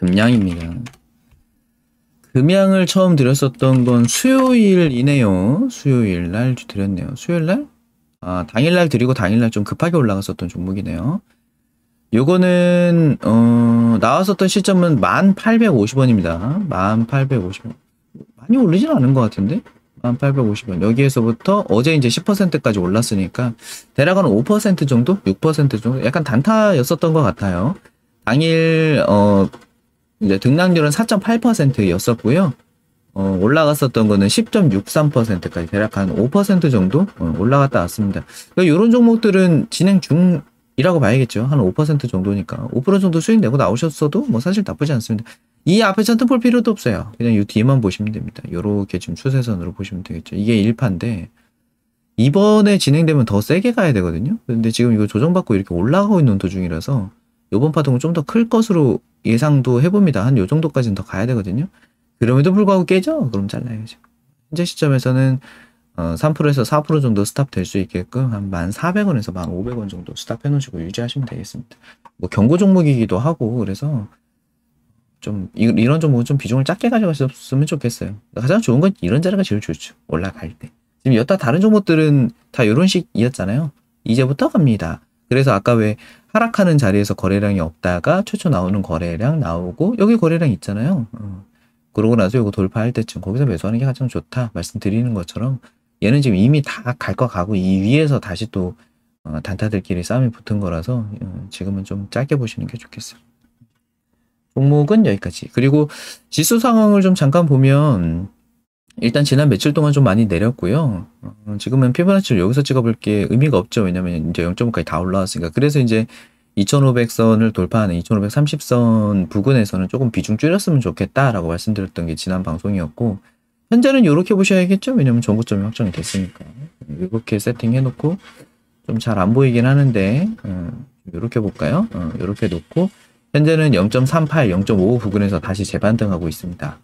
금양입니다. 금양을 처음 드렸었던 건 수요일이네요. 수요일 날 드렸네요. 수요일 날? 아, 당일날 드리고 당일날 좀 급하게 올라갔었던 종목이네요. 요거는 나왔었던 시점은 1850원입니다. 1850원. 많이 오르진 않은 것 같은데? 1850원. 여기에서부터 어제 이제 10%까지 올랐으니까 대략 한 5% 정도? 6% 정도? 약간 단타였었던 것 같아요. 당일 이제 등락률은 4.8%였었고요. 올라갔었던 거는 10.63%까지 대략 한 5% 정도 올라갔다 왔습니다. 그러니까 이런 종목들은 진행 중이라고 봐야겠죠. 한 5% 정도니까 5% 정도 수익 내고 나오셨어도 뭐 사실 나쁘지 않습니다. 이 앞에 차트 볼 필요도 없어요. 그냥 이 뒤에만 보시면 됩니다. 요렇게 지금 추세선으로 보시면 되겠죠. 이게 1파인데 이번에 진행되면 더 세게 가야 되거든요. 근데 지금 이거 조정받고 이렇게 올라가고 있는 도중이라서 이번 파동은 좀 더 클 것으로 예상도 해봅니다. 한 요 정도까지는 더 가야 되거든요. 그럼에도 불구하고 깨져? 그럼 잘라야죠. 현재 시점에서는 3%에서 4% 정도 스탑 될 수 있게끔 한 1,400원에서 1,500원 정도 스탑 해놓으시고 유지하시면 되겠습니다. 뭐 경고 종목이기도 하고 그래서 좀 이런 종목은 좀 비중을 작게 가져가셨으면 좋겠어요. 가장 좋은 건 이런 자리가 제일 좋죠. 올라갈 때. 지금 여타 다른 종목들은 다 이런 식이었잖아요. 이제부터 갑니다. 그래서 아까 왜 하락하는 자리에서 거래량이 없다가 최초 나오는 거래량 나오고 여기 거래량 있잖아요. 그러고 나서 이거 돌파할 때쯤 거기서 매수하는 게 가장 좋다 말씀드리는 것처럼 얘는 지금 이미 다 갈 거 가고 이 위에서 다시 또 단타들끼리 싸움이 붙은 거라서 지금은 좀 짧게 보시는 게 좋겠어요. 종목은 여기까지. 그리고 지수 상황을 좀 잠깐 보면 일단 지난 며칠 동안 좀 많이 내렸고요. 지금은 피보나치를 여기서 찍어볼 게 의미가 없죠. 왜냐면 이제 0.5까지 다 올라왔으니까. 그래서 이제 2500선을 돌파하는 2530선 부근에서는 조금 비중 줄였으면 좋겠다라고 말씀드렸던 게 지난 방송이었고 현재는 이렇게 보셔야겠죠. 왜냐면 정고점이 확정이 됐으니까. 이렇게 세팅해놓고 좀 잘 안 보이긴 하는데 이렇게 볼까요? 이렇게 놓고 현재는 0.38, 0.55 부근에서 다시 재반등하고 있습니다.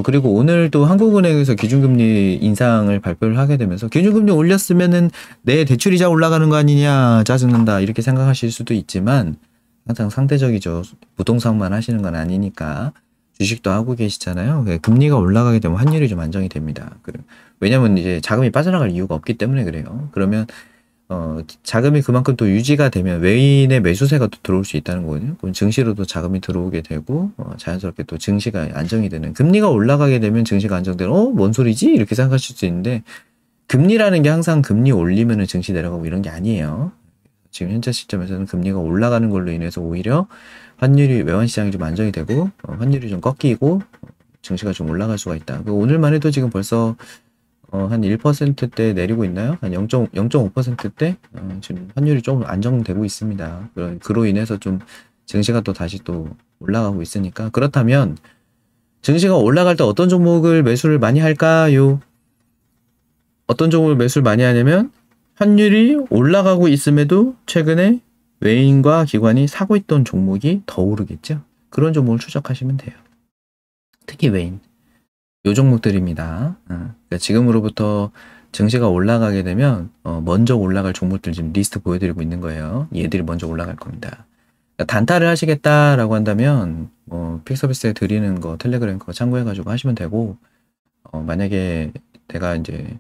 그리고 오늘도 한국은행에서 기준금리 인상을 발표를 하게 되면서 기준금리 올렸으면은 내 대출이자 올라가는 거 아니냐 짜증난다 이렇게 생각하실 수도 있지만 항상 상대적이죠. 부동산만 하시는 건 아니니까 주식도 하고 계시잖아요. 금리가 올라가게 되면 환율이 좀 안정이 됩니다. 왜냐면 이제 자금이 빠져나갈 이유가 없기 때문에 그래요. 그러면 자금이 그만큼 또 유지가 되면 외인의 매수세가 또 들어올 수 있다는 거거든요. 그럼 증시로도 자금이 들어오게 되고 자연스럽게 또 증시가 안정이 되는 금리가 올라가게 되면 증시가 안정되는 뭔 소리지? 이렇게 생각하실 수 있는데 금리라는 게 항상 금리 올리면은 증시 내려가고 이런 게 아니에요. 지금 현재 시점에서는 금리가 올라가는 걸로 인해서 오히려 환율이 외환시장이 좀 안정이 되고 환율이 좀 꺾이고 증시가 좀 올라갈 수가 있다. 오늘만 해도 지금 벌써 한 1%대 내리고 있나요? 한 0.5%대 지금 환율이 좀 안정되고 있습니다. 그로 인해서 좀 증시가 또 다시 또 올라가고 있으니까 그렇다면 증시가 올라갈 때 어떤 종목을 매수를 많이 할까요? 어떤 종목을 매수를 많이 하냐면 환율이 올라가고 있음에도 최근에 외인과 기관이 사고 있던 종목이 더 오르겠죠? 그런 종목을 추적하시면 돼요. 특히 외인. 요 종목들입니다. 그러니까 지금으로부터 증시가 올라가게 되면 먼저 올라갈 종목들 지금 리스트 보여드리고 있는 거예요. 얘들이 먼저 올라갈 겁니다. 그러니까 단타를 하시겠다라고 한다면 픽서비스에 드리는 거 텔레그램 거 참고해가지고 하시면 되고 만약에 내가 이제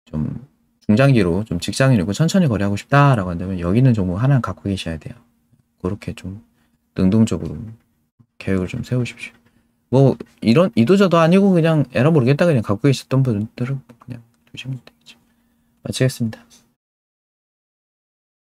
좀 중장기로 좀 직장인이고 천천히 거래하고 싶다라고 한다면 여기 있는 종목 하나 갖고 계셔야 돼요. 그렇게 좀 능동적으로 계획을 좀 세우십시오. 뭐 이런 이도저도 아니고 그냥 에라 모르겠다 그냥 갖고 계셨던 분들은 그냥 두시면 되겠죠. 마치겠습니다.